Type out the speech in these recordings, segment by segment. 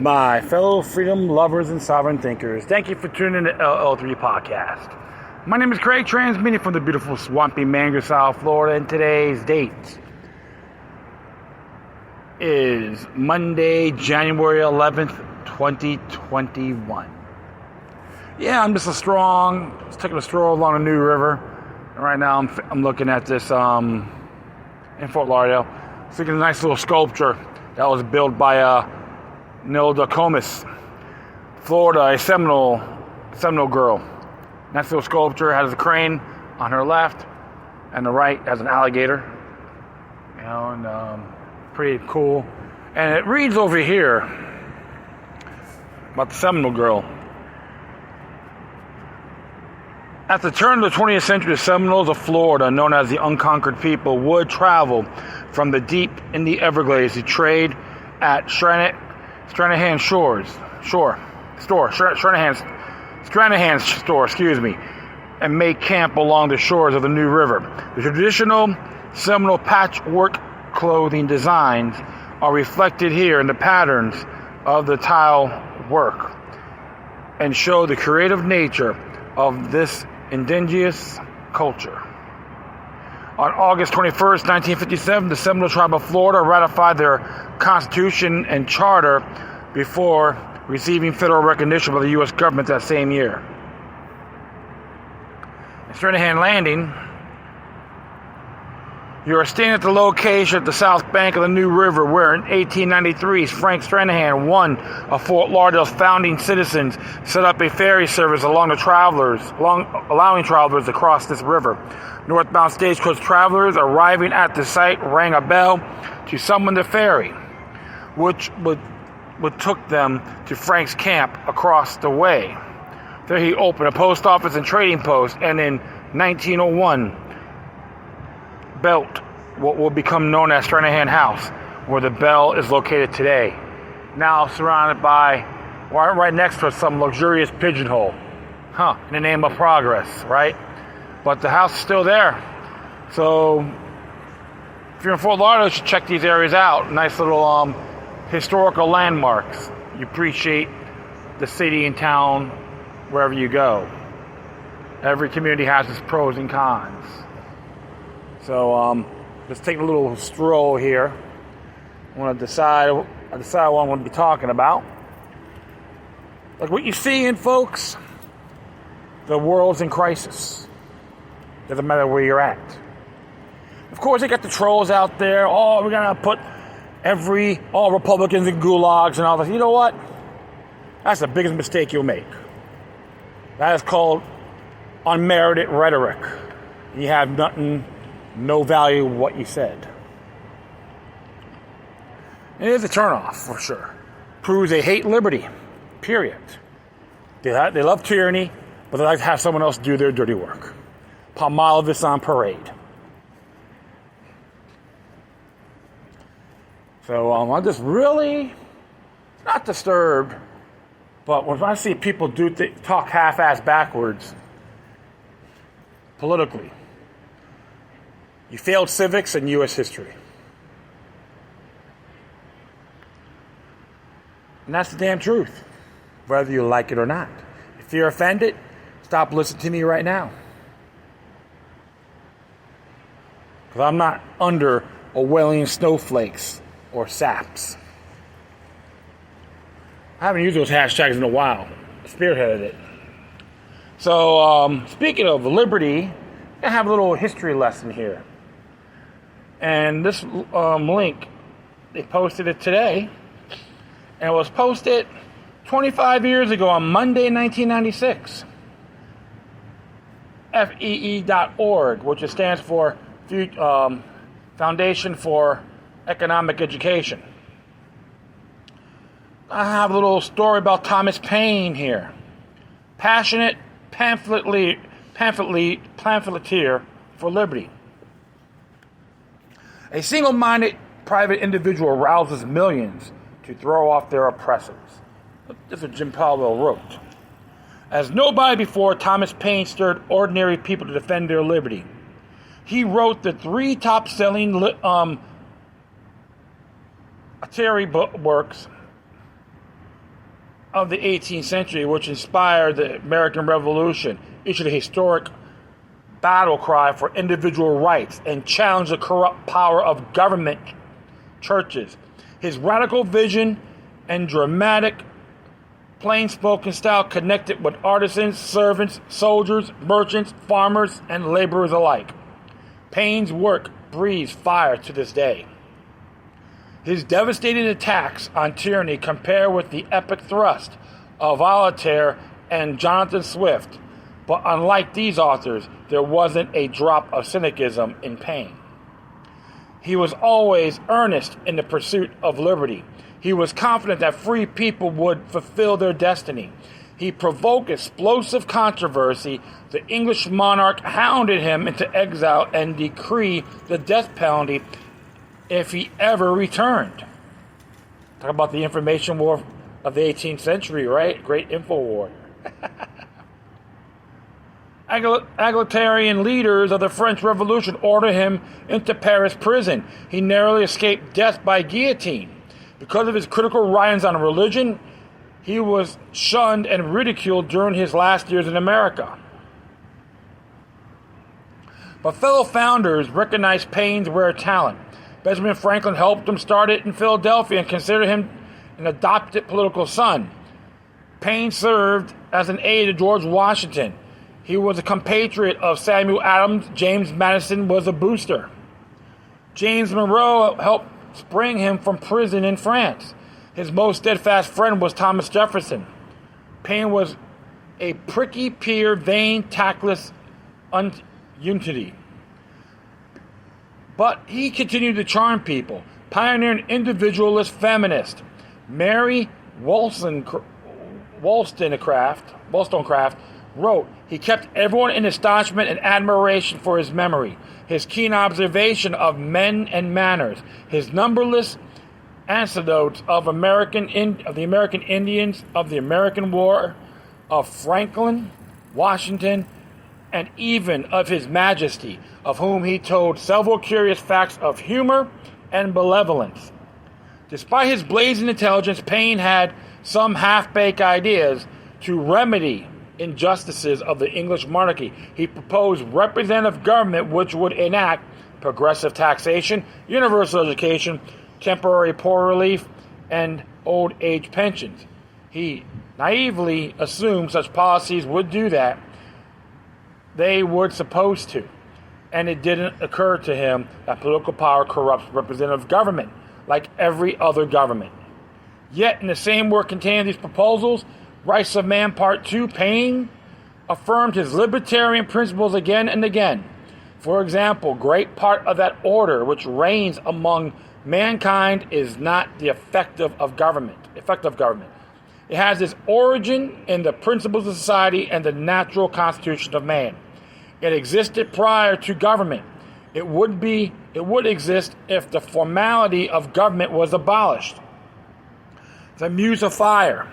my fellow freedom lovers and sovereign thinkers. Thank you for tuning in to LL3 Podcast. My name is Craig, transmitting from the beautiful swampy Mango, South Florida, and today's date is Monday, January 11th, 2021. Yeah, I'm just taking a stroll along the New River. And right now I'm looking at this in Fort Lauderdale. It's a nice little sculpture that was built by Nilda Comis, Florida, a Seminole girl. Nice little sculpture, has a crane on her left, and the right has an alligator. And pretty cool. And it reads over here about the Seminole girl. At the turn of the 20th century, the Seminoles of Florida, known as the Unconquered People, would travel from the deep in the Everglades to trade at Stranahan's store, and make camp along the shores of the New River. The traditional Seminole patchwork clothing designs are reflected here in the patterns of the tile work and show the creative nature of this indigenous culture. On August 21st, 1957, the Seminole Tribe of Florida ratified their Constitution and Charter before receiving federal recognition by the U.S. government that same year. At Stranahan Landing, you are staying at the location at the south bank of the New River, where in 1893, Frank Stranahan, one of Fort Lauderdale's founding citizens, set up a ferry service allowing travelers to cross this river. Northbound stagecoach travelers arriving at the site rang a bell to summon the ferry, which would took them to Frank's camp across the way. There he opened a post office and trading post, and in 1901 built what will become known as Stranahan House, where the bell is located today. Now surrounded by, right next to some luxurious pigeonhole. In the name of progress, right? But the house is still there. So if you're in Fort Lauderdale, you should check these areas out. Nice little historical landmarks. You appreciate the city and town wherever you go. Every community has its pros and cons. So let's take a little stroll here. I decide what I'm going to be talking about. Like what you're seeing, folks, the world's in crisis. Doesn't matter where you're at. Of course, they got the trolls out there. Oh, we're going to put all Republicans in gulags and all this. You know what? That's the biggest mistake you'll make. That is called unmerited rhetoric. You have no value of what you said. It is a turnoff, for sure. Proves they hate liberty, period. They love tyranny, but they like to have someone else do their dirty work. Palmolive on parade. So I'm just really not disturbed, but when I see people talk half-ass backwards politically, you failed civics and U.S. history. And that's the damn truth, whether you like it or not. If you're offended, stop listening to me right now. Because I'm not under Orwellian snowflakes or saps. I haven't used those hashtags in a while. I spearheaded it. So, speaking of liberty, I have a little history lesson here. And this link, they posted it today. And it was posted 25 years ago on Monday, 1996. FEE.org, which stands for Foundation for Economic Education. I have a little story about Thomas Paine here. Passionate pamphleteer for liberty. A single-minded private individual rouses millions to throw off their oppressors. This is what Jim Powell wrote. As nobody before, Thomas Paine stirred ordinary people to defend their liberty. He wrote the 3 top-selling literary works of the 18th century, which inspired the American Revolution, issued a historic battle cry for individual rights and challenged the corrupt power of government churches. His radical vision and dramatic, plain-spoken style connected with artisans, servants, soldiers, merchants, farmers, and laborers alike. Paine's work breathes fire to this day. His devastating attacks on tyranny compare with the epic thrust of Pamphleteer and Jonathan Swift, but unlike these authors, there wasn't a drop of cynicism in Paine. He was always earnest in the pursuit of liberty. He was confident that free people would fulfill their destiny. He provoked explosive controversy. The English monarch hounded him into exile and decreed the death penalty if he ever returned. Talk about the information war of the 18th century, right? Great info war. Egalitarian leaders of the French Revolution ordered him into Paris prison. He narrowly escaped death by guillotine. Because of his critical writings on religion, he was shunned and ridiculed during his last years in America. But fellow founders recognized Paine's rare talent. Benjamin Franklin helped him start it in Philadelphia and considered him an adopted political son. Paine served as an aide to George Washington. He was a compatriot of Samuel Adams. James Madison was a booster. James Monroe helped spring him from prison in France. His most steadfast friend was Thomas Jefferson. Paine was a pricky peer, vain, tactless unity. But he continued to charm people, pioneering individualist feminist. Mary Wollstonecraft wrote, "He kept everyone in astonishment and admiration for his memory, his keen observation of men and manners, his numberless anecdotes of the American Indians, of the American War, of Franklin, Washington, and even of His Majesty, of whom he told several curious facts of humor and benevolence." Despite his blazing intelligence, Paine had some half-baked ideas to remedy injustices of the English monarchy. He proposed representative government which would enact progressive taxation, universal education, temporary poor relief, and old age pensions. He naively assumed such policies would do that. They were supposed to. And it didn't occur to him that political power corrupts representative government, like every other government. Yet, in the same work containing these proposals, Rights of Man Part 2, Paine affirmed his libertarian principles again and again. For example, great part of that order which reigns among mankind is not the effective government. It has its origin in the principles of society and the natural constitution of man. It existed prior to government. It would exist if the formality of government was abolished. The Muse of Fire.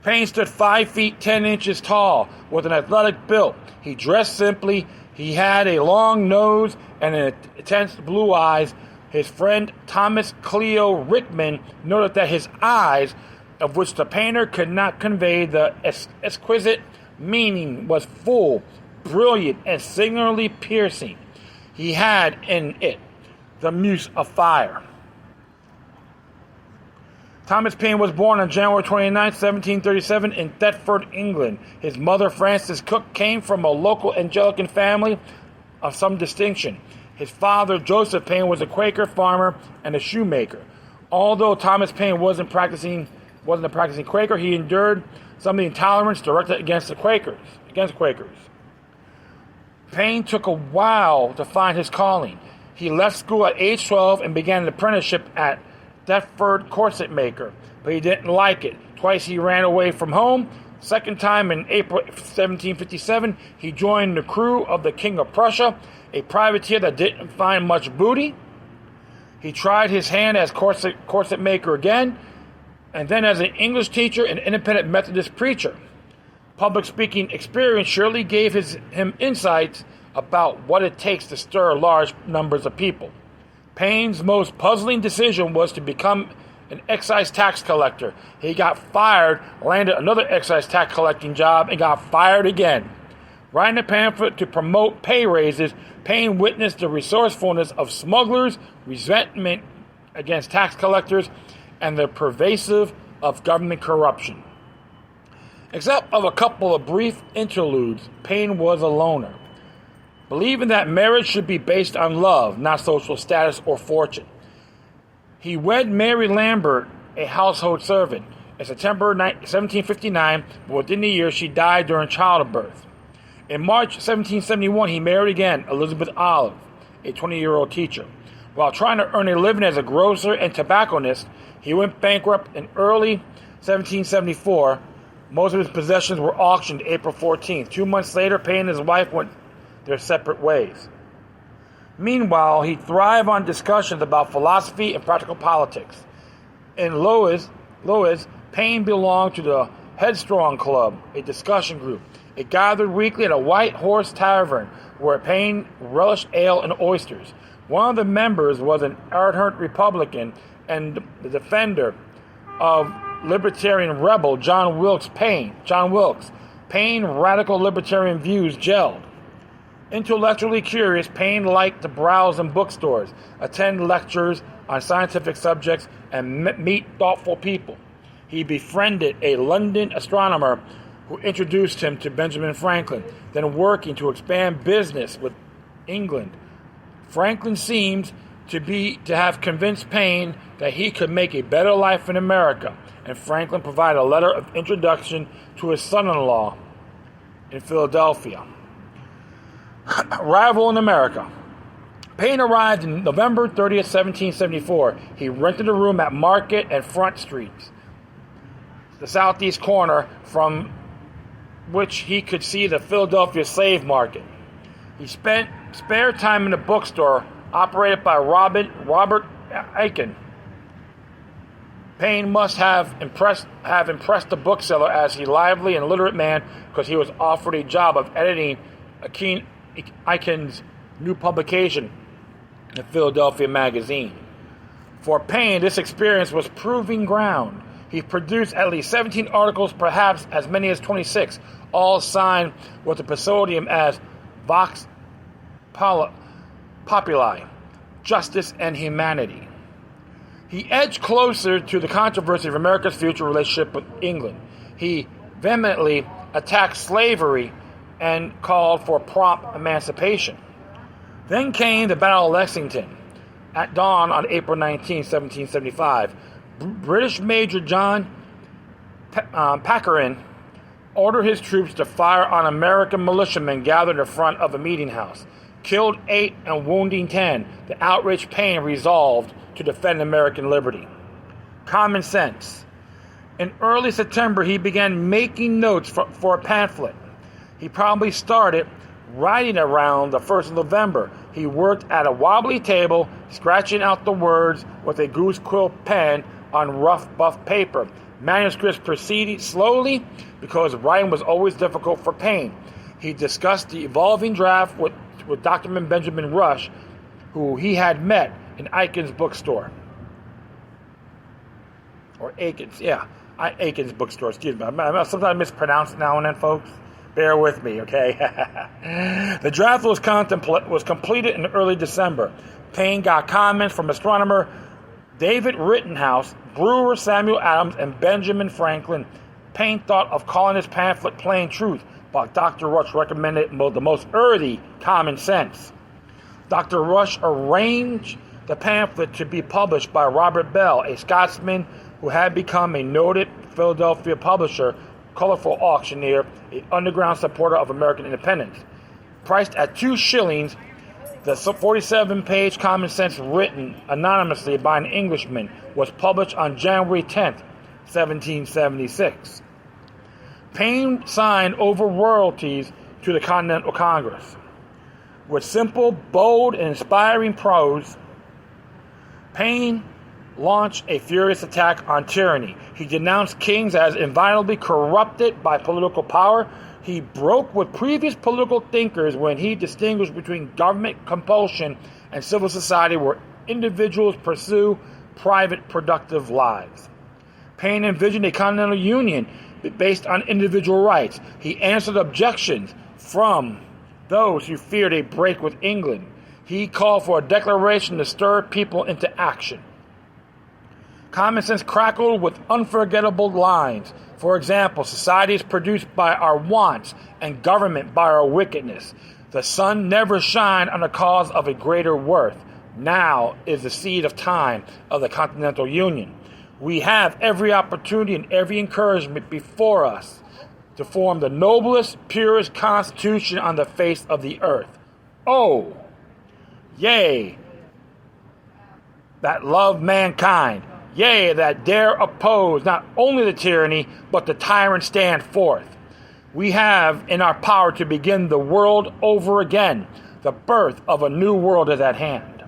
Paine stood 5 feet 10 inches tall with an athletic build. He dressed simply. He had a long nose and intense blue eyes. His friend Thomas Cleo Rickman noted that his eyes, of which the painter could not convey the exquisite meaning, was full, brilliant, and singularly piercing. He had in it the Muse of Fire. Thomas Paine was born on January 29, 1737 in Thetford, England. His mother, Frances Cook, came from a local Anglican family of some distinction. His father, Joseph Paine, was a Quaker farmer and a shoemaker. Although Thomas Paine wasn't a practicing Quaker, he endured some of the intolerance directed against Quakers. Paine took a while to find his calling. He left school at age 12 and began an apprenticeship at Thetford corset maker, but he didn't like it. Twice he ran away from home. Second time in April 1757, he joined the crew of the King of Prussia, a privateer that didn't find much booty. He tried his hand as corset maker again, and then as an English teacher and independent Methodist preacher. Public speaking experience surely gave him insights about what it takes to stir large numbers of people. Paine's most puzzling decision was to become an excise tax collector. He got fired, landed another excise tax collecting job, and got fired again. Writing a pamphlet to promote pay raises, Paine witnessed the resourcefulness of smugglers, resentment against tax collectors, and the pervasive of government corruption. Except of a couple of brief interludes, Paine was a loner, believing that marriage should be based on love, not social status or fortune. He wed Mary Lambert, a household servant, in September 1759, but within the year she died during childbirth. In March 1771, he married again Elizabeth Olive, a 20-year-old teacher. While trying to earn a living as a grocer and tobacconist, he went bankrupt in early 1774. Most of his possessions were auctioned April 14th. 2 months later, Paine and his wife went their separate ways. Meanwhile, he thrived on discussions about philosophy and practical politics. In Lois, Paine belonged to the Headstrong Club, a discussion group. It gathered weekly at a White Horse Tavern, where Paine relished ale and oysters. One of the members was an ardent Republican and the defender of libertarian rebel John Wilkes. Paine radical libertarian views gelled. Intellectually curious, Paine liked to browse in bookstores, attend lectures on scientific subjects, and meet thoughtful people. He befriended a London astronomer who introduced him to Benjamin Franklin, then working to expand business with England. Franklin seemed to have convinced Paine that he could make a better life in America, and Franklin provided a letter of introduction to his son-in-law in Philadelphia. Arrival in America. Paine arrived on November 30th, 1774. He rented a room at Market and Front Streets, the southeast corner from which he could see the Philadelphia slave market. He spent spare time in a bookstore operated by Robert Aiken. Paine must have impressed the bookseller as a lively and literate man, because he was offered a job of editing Aiken's new publication, the Philadelphia Magazine. For Paine, this experience was proving ground. He produced at least 17 articles, perhaps as many as 26, all signed with the pseudonym as Vox Populi, Justice and Humanity. He edged closer to the controversy of America's future relationship with England. He vehemently attacked slavery and called for prompt emancipation. Then came the Battle of Lexington at dawn on April 19, 1775. British Major John Packerin ordered his troops to fire on American militiamen gathered in front of a meeting house. Killed 8 and wounding 10, the outraged Paine resolved to defend American liberty. Common sense. In early September, he began making notes for a pamphlet. He probably started writing around the 1st of November. He worked at a wobbly table, scratching out the words with a goose quill pen on rough buff paper. Manuscripts proceeded slowly because writing was always difficult for Paine. He discussed the evolving draft with Dr. Benjamin Rush, who he had met in Aiken's bookstore. Or Aiken's, yeah. Aiken's bookstore, excuse me. I sometimes mispronounce it now and then, folks. Bear with me, okay? The draft was completed in early December. Paine got comments from astronomer David Rittenhouse, brewer Samuel Adams, and Benjamin Franklin. Paine thought of calling his pamphlet Plain Truth, but Dr. Rush recommended the most earthy Common Sense. Dr. Rush arranged the pamphlet to be published by Robert Bell, a Scotsman who had become a noted Philadelphia publisher, colorful auctioneer, an underground supporter of American independence. Priced at 2 shillings, the 47-page Common Sense, written anonymously by an Englishman, was published on January 10th, 1776. Paine signed over royalties to the Continental Congress. With simple, bold, and inspiring prose, Paine launched a furious attack on tyranny. He denounced kings as inviolably corrupted by political power. He broke with previous political thinkers when he distinguished between government compulsion and civil society, where individuals pursue private, productive lives. Paine envisioned a continental union based on individual rights. He answered objections from those who feared a break with England. He called for a declaration to stir people into action. Common Sense crackled with unforgettable lines. For example, society is produced by our wants and government by our wickedness. The sun never shined on the cause of a greater worth. Now is the seed of time of the Continental Union. We have every opportunity and every encouragement before us to form the noblest, purest constitution on the face of the earth. Oh, yea, that love mankind. Yea, that dare oppose not only the tyranny, but the tyrant stand forth. We have in our power to begin the world over again. The birth of a new world is at hand.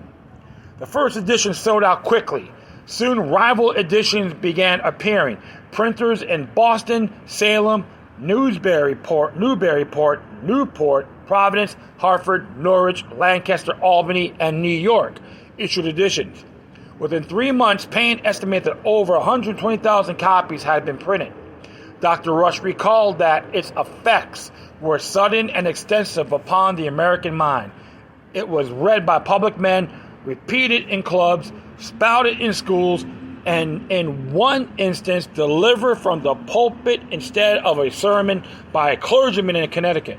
The first edition sold out quickly. Soon rival editions began appearing. Printers in Boston, Salem, Newburyport, Newport, Providence, Hartford, Norwich, Lancaster, Albany, and New York issued editions. Within 3 months, Paine estimated that over 120,000 copies had been printed. Dr. Rush recalled that its effects were sudden and extensive upon the American mind. It was read by public men, repeated in clubs, spouted in schools, and in one instance delivered from the pulpit instead of a sermon by a clergyman in Connecticut.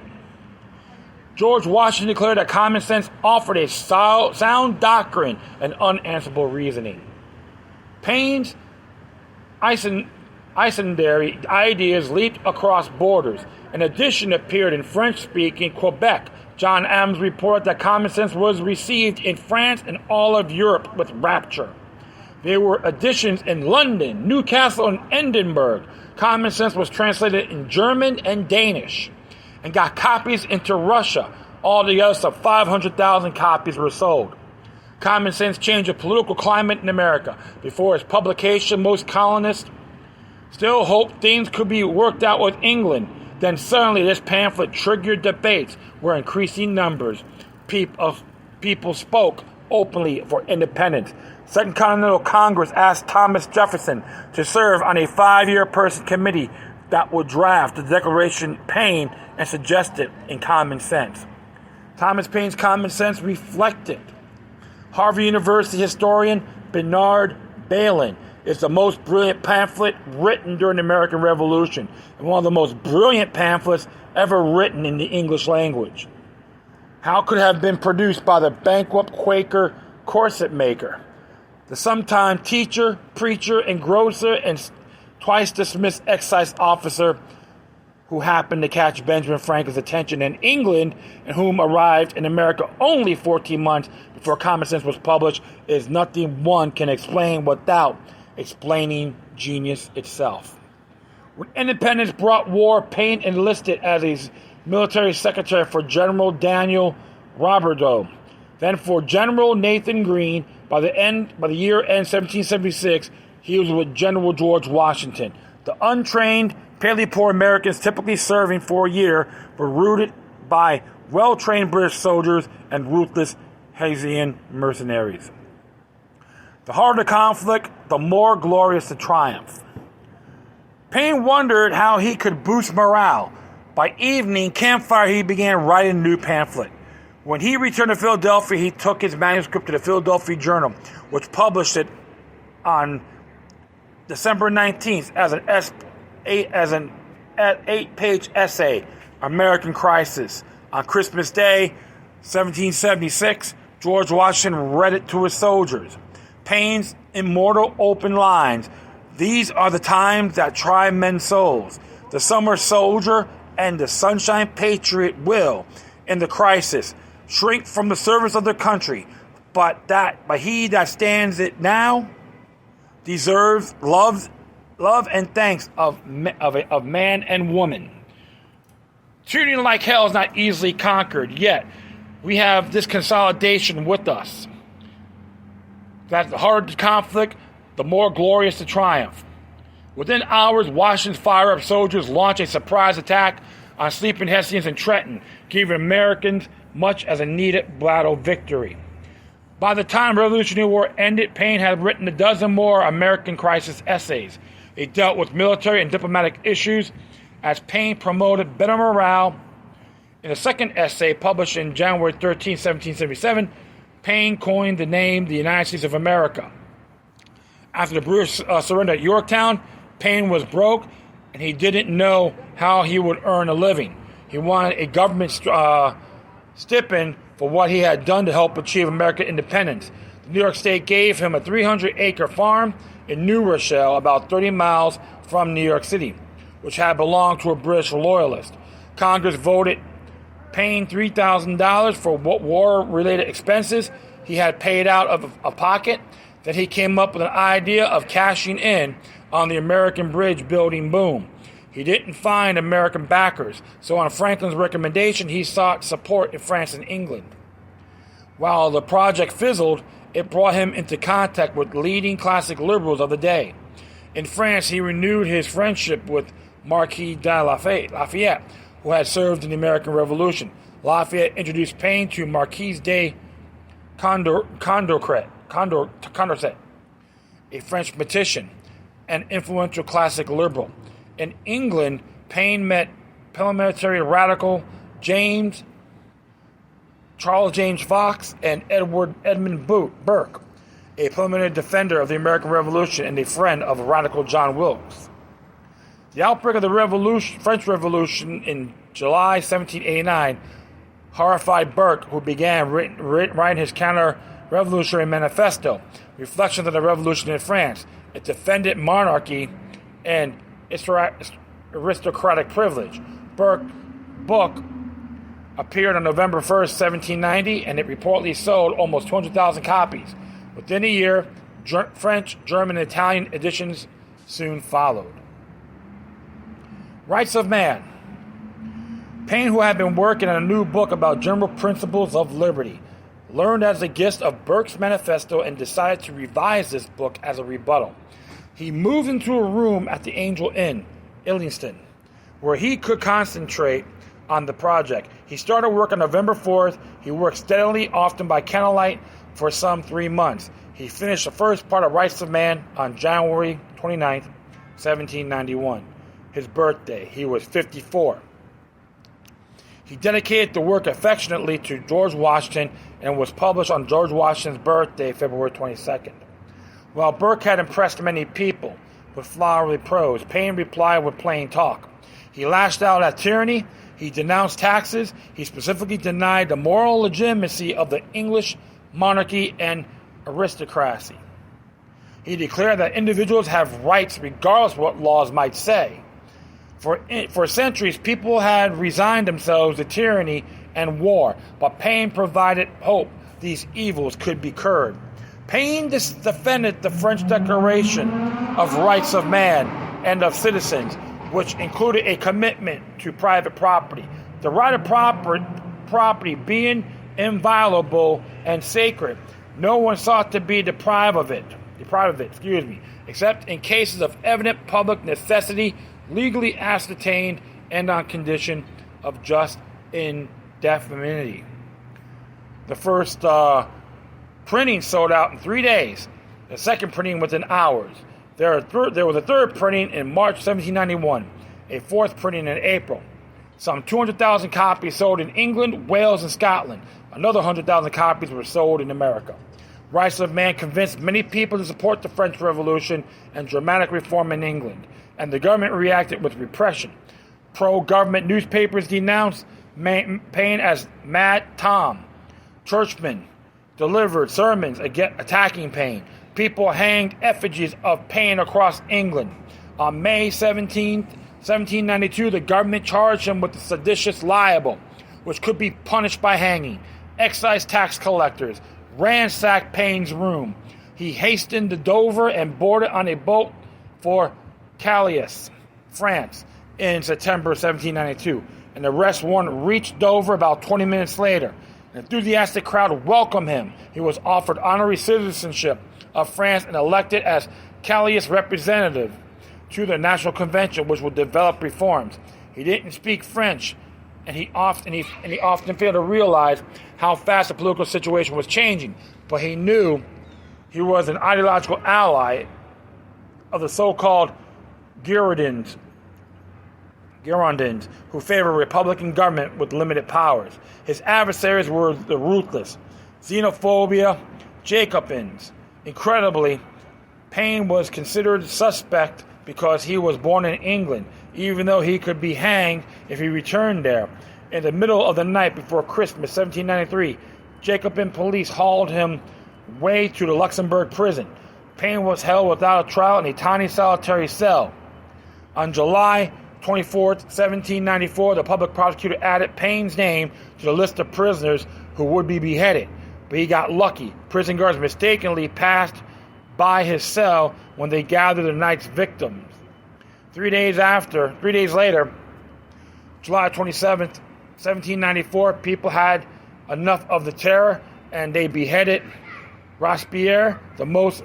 George Washington declared that common sense offered a sound doctrine and unanswerable reasoning. Paine's incendiary ideas leaped across borders. An edition appeared in French-speaking Quebec. John Adams reported that common sense was received in France and all of Europe with rapture. There were editions in London, Newcastle, and Edinburgh. Common sense was translated in German and Danish and got copies into Russia. Altogether, some 500,000 copies were sold. Common Sense changed the political climate in America. Before its publication, most colonists still hoped things could be worked out with England. Then suddenly this pamphlet triggered debates where increasing numbers people spoke openly for independence. Second Continental Congress asked Thomas Jefferson to serve on a 5-year person committee that would draft the Declaration Paine and suggested in Common Sense. Thomas Paine's Common Sense reflected. Harvard University historian Bernard Bailyn is the most brilliant pamphlet written during the American Revolution and one of the most brilliant pamphlets ever written in the English language. How could it have been produced by the bankrupt Quaker corset maker, the sometime teacher, preacher, engrosser, and twice dismissed excise officer who happened to catch Benjamin Franklin's attention in England and whom arrived in America only 14 months before Common Sense was published, is nothing one can explain without explaining genius itself. When independence brought war, Paine enlisted as a military secretary for General Daniel Roberdeau, then for General Nathan Greene. By the year end 1776, he was with General George Washington. The untrained, fairly poor Americans typically serving for a year were routed by well-trained British soldiers and ruthless Hessian mercenaries. The harder the conflict, the more glorious the triumph. Paine wondered how he could boost morale. By evening, campfire, he began writing a new pamphlet. When he returned to Philadelphia, he took his manuscript to the Philadelphia Journal, which published it on December 19th as an 8-page essay, American Crisis. On Christmas Day, 1776, George Washington read it to his soldiers. Paine's immortal open lines. These are the times that try men's souls. The summer soldier and the sunshine patriot will, in the crisis, shrink from the service of their country, but he that stands it now deserves love and thanks of man and woman. Tyranny like hell is not easily conquered, yet we have this consolidation with us. That the harder the conflict, the more glorious the triumph. Within hours, Washington's fire-up soldiers launched a surprise attack on sleeping Hessians in Trenton, giving Americans much as a needed battle victory. By the time the Revolutionary War ended, Paine had written a dozen more American crisis essays. They dealt with military and diplomatic issues as Paine promoted better morale. In a second essay published in January 13, 1777, Paine coined the name the United States of America. After the British surrender at Yorktown, Paine was broke and he didn't know how he would earn a living. He wanted a government stipend for what he had done to help achieve American independence. The New York State gave him a 300-acre farm in New Rochelle, about 30 miles from New York City, which had belonged to a British loyalist. Congress voted Paine $3,000 for what war-related expenses he had paid out of a pocket. Then he came up with an idea of cashing in on the American bridge building boom. He didn't find American backers, so on Franklin's recommendation, he sought support in France and England. While the project fizzled, it brought him into contact with leading classic liberals of the day. In France, he renewed his friendship with Marquis de Lafayette, who had served in the American Revolution. Lafayette introduced Paine to Marquis de Condorcet, a French mathematician, an influential classic liberal. In England, Paine met parliamentary radical Charles James Fox and Edmund Burke, a parliamentary defender of the American Revolution and a friend of radical John Wilkes. The outbreak of the French Revolution in July 1789 horrified Burke, who began writing his counter-revolutionary manifesto, Reflections on the Revolution in France. It defended monarchy and aristocratic privilege. Burke's book appeared on November 1st, 1790, and it reportedly sold almost 200,000 copies. Within a year, French, German, and Italian editions soon followed. Rights of Man. Paine, who had been working on a new book about general principles of liberty, learned as a gift of Burke's manifesto and decided to revise this book as a rebuttal. He moved into a room at the Angel Inn, Islington, where he could concentrate on the project. He started work on November 4th. He worked steadily, often by candlelight, for some 3 months. He finished the first part of Rights of Man on January 29th, 1791, his birthday. He was 54. He dedicated the work affectionately to George Washington and was published on George Washington's birthday, February 22nd. While Burke had impressed many people with flowery prose, Paine replied with plain talk. He lashed out at tyranny. He denounced taxes. He specifically denied the moral legitimacy of the English monarchy and aristocracy. He declared that individuals have rights regardless of what laws might say. For centuries, people had resigned themselves to tyranny and war, but Paine provided hope these evils could be curbed. Paine defended the French Declaration of Rights of Man and of Citizens, which included a commitment to private property. The right of property being inviolable and sacred, no one sought to be deprived of it, except in cases of evident public necessity, legally ascertained, and on condition of just indemnity. The first printing sold out in 3 days. The second printing within hours. There was a third printing in March 1791, a fourth printing in April. Some 200,000 copies sold in England, Wales, and Scotland. Another 100,000 copies were sold in America. Rights of Man convinced many people to support the French Revolution and dramatic reform in England, and the government reacted with repression. Pro-government newspapers denounced Paine as Mad Tom. Churchmen delivered sermons attacking Paine. People hanged effigies of Paine across England. On May 17, 1792, the government charged him with the seditious libel, which could be punished by hanging. Excise tax collectors ransacked Paine's room. He hastened to Dover and boarded on a boat for Calais, France, in September 1792. An arrest warrant reached Dover about 20 minutes later. An enthusiastic crowd welcomed him. He was offered honorary citizenship of France and elected as Calais representative to the National Convention, which would develop reforms. He didn't speak French and he often failed to realize how fast the political situation was changing. But he knew he was an ideological ally of the so-called Girondins, who favored a Republican government with limited powers. His adversaries were the ruthless xenophobia Jacobins. Incredibly, Paine was considered suspect because he was born in England, even though he could be hanged if he returned there. In the middle of the night before Christmas 1793, Jacobin police hauled him way to the Luxembourg prison. Paine was held without a trial in a tiny solitary cell. On July 24, 1794, the public prosecutor added Paine's name to the list of prisoners who would be beheaded. But he got lucky. Prison guards mistakenly passed by his cell when they gathered the night's victims. 3 days later, July 27, 1794, people had enough of the terror and they beheaded Robespierre, the most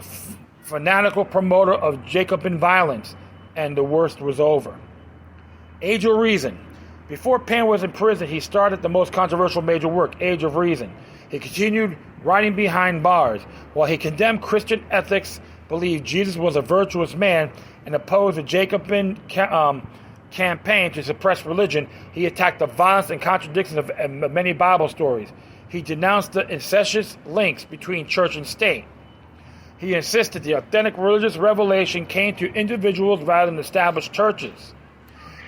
fanatical promoter of Jacobin violence, and the worst was over. Age of Reason. Before Paine was in prison, he started the most controversial major work, Age of Reason. He continued writing behind bars. While he condemned Christian ethics, believed Jesus was a virtuous man, and opposed the Jacobin campaign to suppress religion, he attacked the violence and contradictions of many Bible stories. He denounced the incestuous links between church and state. He insisted the authentic religious revelation came to individuals rather than established churches.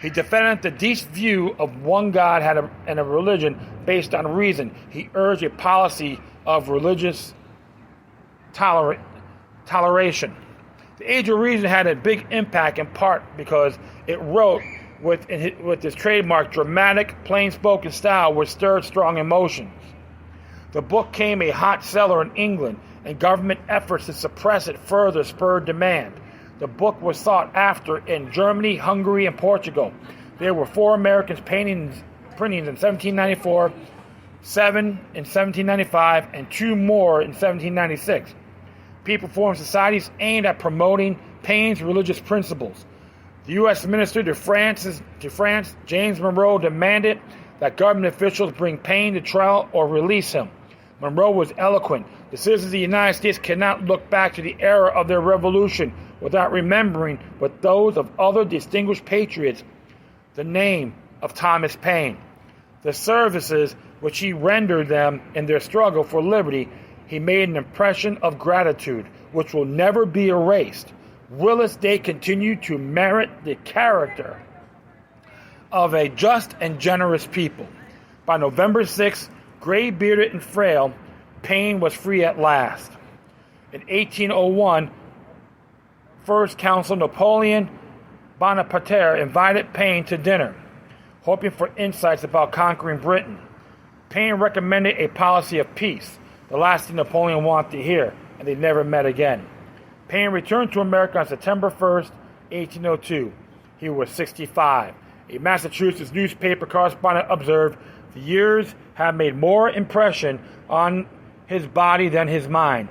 He defended the deep view of one God and a religion based on reason. He urged a policy of religious toleration. The Age of Reason had a big impact in part because it wrote with his trademark dramatic, plain-spoken style which stirred strong emotions. The book became a hot seller in England, and government efforts to suppress it further spurred demand. The book was sought after in Germany, Hungary, and Portugal. There were 4 American printings in 1794, 7 in 1795, and 2 more in 1796. People formed societies aimed at promoting Paine's religious principles. The U.S. Minister to France, James Monroe, demanded that government officials bring Paine to trial or release him. Monroe was eloquent. The citizens of the United States cannot look back to the era of their revolution without remembering, but those of other distinguished patriots, the name of Thomas Paine. The services which he rendered them in their struggle for liberty, he made an impression of gratitude, which will never be erased. Will this day continue to merit the character of a just and generous people. By November 6th, gray-bearded and frail, Paine was free at last. In 1801, First Consul Napoleon Bonaparte invited Paine to dinner, hoping for insights about conquering Britain. Paine recommended a policy of peace, the last thing Napoleon wanted to hear, and they never met again. Paine returned to America on September 1st, 1802. He was 65. A Massachusetts newspaper correspondent observed, "The years have made more impression on his body than his mind.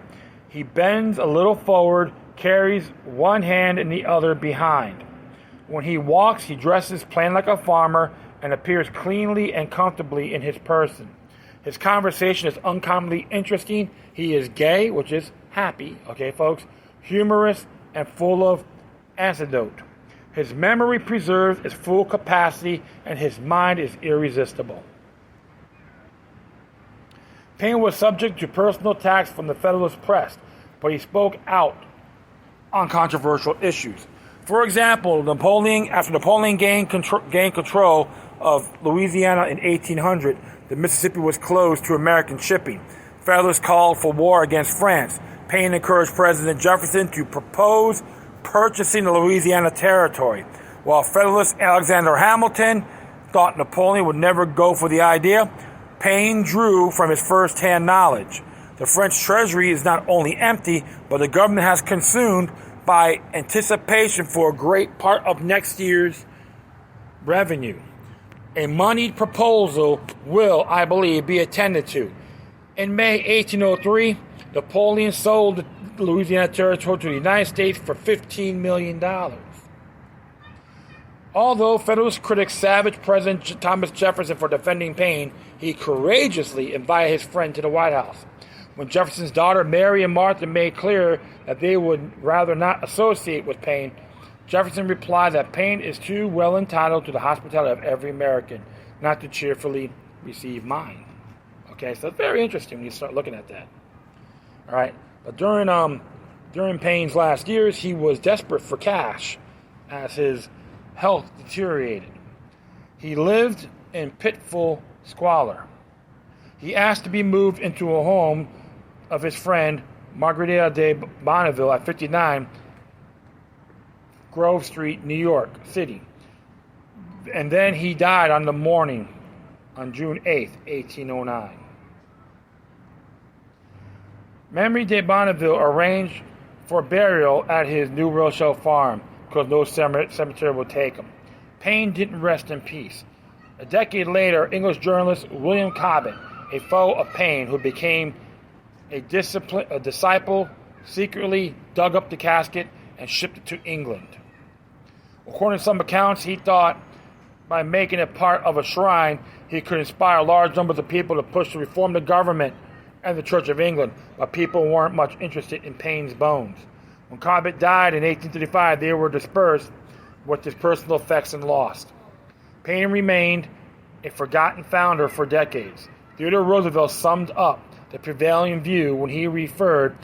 He bends a little forward, carries one hand and the other behind. When he walks, he dresses plain like a farmer and appears cleanly and comfortably in his person. His conversation is uncommonly interesting. He is gay," which is happy, okay, folks, "humorous, and full of anecdote. His memory preserves its full capacity, and his mind is irresistible." Paine was subject to personal attacks from the Federalist press, but he spoke out on controversial issues. For example, after Napoleon gained control of Louisiana in 1800, the Mississippi was closed to American shipping. Federalists called for war against France. Paine encouraged President Jefferson to propose purchasing the Louisiana Territory. While Federalist Alexander Hamilton thought Napoleon would never go for the idea, Paine drew from his first-hand knowledge. The French treasury is not only empty, but the government has consumed by anticipation for a great part of next year's revenue. A moneyed proposal will, I believe, be attended to. In May 1803, Napoleon sold the Louisiana Territory to the United States for $15 million. Although Federalist critics savaged President Thomas Jefferson for defending Paine, he courageously invited his friend to the White House. When Jefferson's daughter Mary and Martha made clear that they would rather not associate with Paine, Jefferson replied that Paine is too well entitled to the hospitality of every American not to cheerfully receive mine. Okay, so it's very interesting when you start looking at that. All right, but during Paine's last years, he was desperate for cash as his health deteriorated. He lived in pitiful squalor. He asked to be moved into a home of his friend Margarita de Bonneville at 59 Grove Street, New York City. And then he died on June 8th, 1809. Mary de Bonneville arranged for burial at his New Rochelle farm because no cemetery would take him. Paine didn't rest in peace. A decade later, English journalist William Cobbett, a foe of Paine who became a disciple, secretly dug up the casket and shipped it to England. According to some accounts, he thought by making it part of a shrine, he could inspire large numbers of people to push to reform the government and the Church of England, but people weren't much interested in Paine's bones. When Cobbett died in 1835, they were dispersed with his personal effects and lost. Paine remained a forgotten founder for decades. Theodore Roosevelt summed up the prevailing view when he referred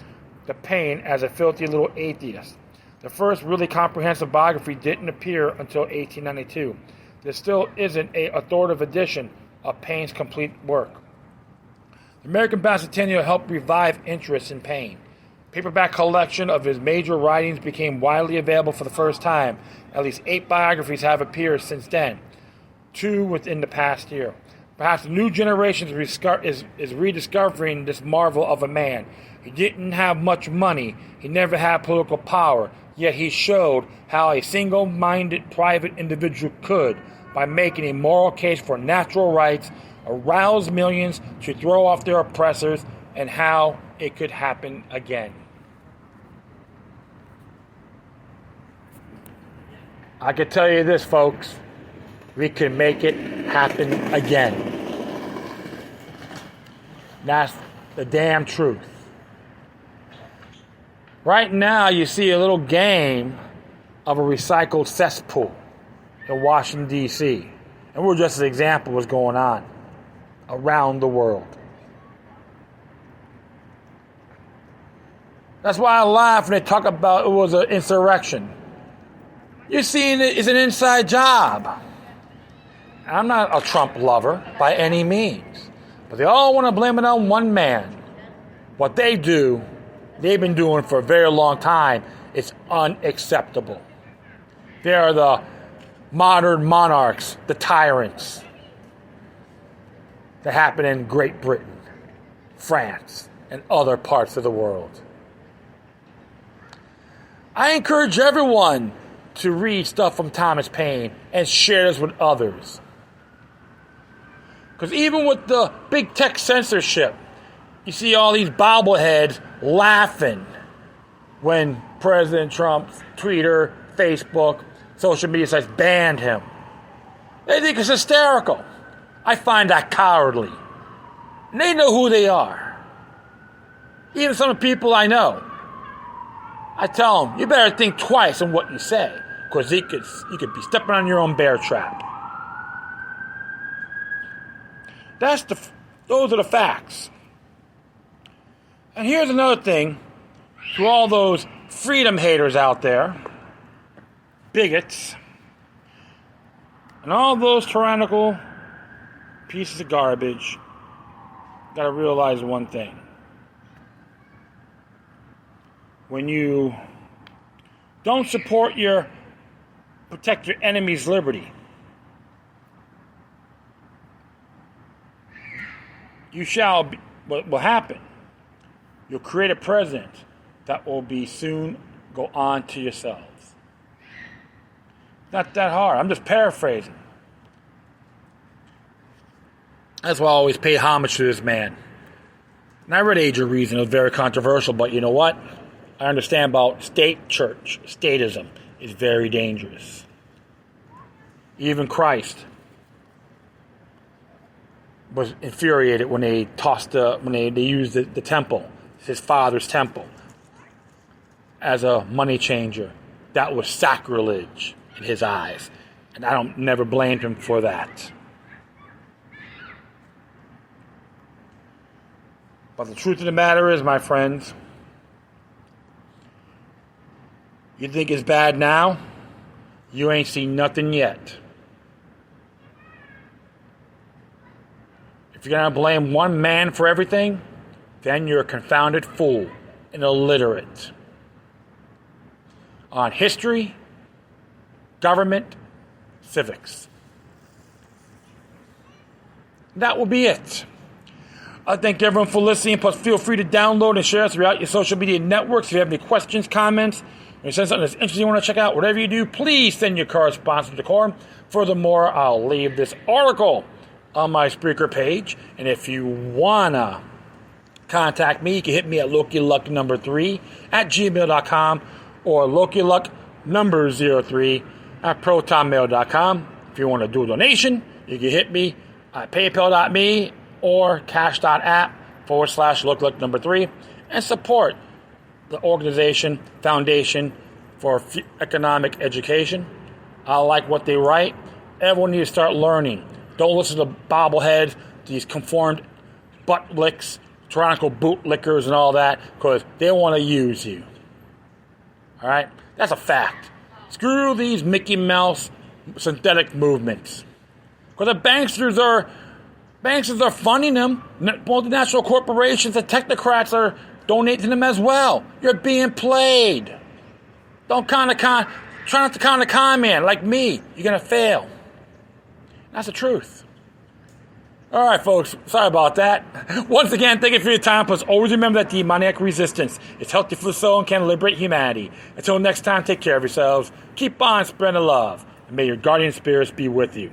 to Paine as a filthy little atheist. The first really comprehensive biography didn't appear until 1892. There still isn't an authoritative edition of Paine's complete work. The American Bicentennial helped revive interest in Paine. Paperback collection of his major writings became widely available for the first time. At least 8 biographies have appeared since then, 2 within the past year. Perhaps the new generation is rediscovering this marvel of a man. He didn't have much money. He never had political power. Yet he showed how a single-minded private individual could, by making a moral case for natural rights, arouse millions to throw off their oppressors, and how it could happen again. I can tell you this, folks. We can make it happen again. That's the damn truth. Right now, you see a little game of a recycled cesspool in Washington, D.C. And we're just an example of what's going on around the world. That's why I laugh when they talk about it was an insurrection. You're seeing it is an inside job. I'm not a Trump lover by any means. But they all want to blame it on one man. What they do, they've been doing for a very long time. It's unacceptable. They are the modern monarchs, the tyrants that happen in Great Britain, France, and other parts of the world. I encourage everyone to read stuff from Thomas Paine and share this with others. Because even with the big tech censorship, you see all these bobbleheads laughing when President Trump's Twitter, Facebook, social media sites banned him. They think it's hysterical. I find that cowardly. And they know who they are. Even some of the people I know. I tell them, you better think twice on what you say, because you could be stepping on your own bear trap. Those are the facts. And here's another thing to all those freedom haters out there, bigots, and all those tyrannical pieces of garbage. Got to realize one thing. When you don't protect your enemy's liberty, what will happen? You'll create a president that will be soon go on to yourselves. Not that hard. I'm just paraphrasing. That's why I always pay homage to this man. And I read Age of Reason. It was very controversial, but you know what? I understand about state church. Statism is very dangerous. Even Christ was infuriated when they used the temple, his father's temple, as a money changer. That was sacrilege in his eyes, and I never blamed him for that. But the truth of the matter is, my friends, you think it's bad now? You ain't seen nothing yet. If you're going to blame one man for everything, then you're a confounded fool and illiterate. On history, government, civics. That will be it. I thank everyone for listening. Plus, feel free to download and share us throughout your social media networks. If you have any questions, comments, or you send something that's interesting you want to check out, whatever you do, please send your correspondence to Corum. Furthermore, I'll leave this article on my Spreaker page. And if you want to contact me, you can hit me at LokiLuck3 at gmail.com or LokiLuck03 at protonmail.com. If you want to do a donation, you can hit me at paypal.me or cash.app/LokiLuck3 and support the organization, Foundation for Economic Education. I like what they write. Everyone needs to start learning. Don't listen to bobbleheads, these conformed butt licks, tyrannical bootlickers and all that, because they want to use you. All right? That's a fact. Screw these Mickey Mouse synthetic movements. Because the banksters are funding them. Multinational corporations and technocrats are donating to them as well. You're being played. Try not to con a con man like me. You're going to fail. That's the truth. All right, folks. Sorry about that. Once again, thank you for your time. Plus, always remember that demoniac resistance is healthy for the soul and can liberate humanity. Until next time, take care of yourselves. Keep on spreading love. And may your guardian spirits be with you.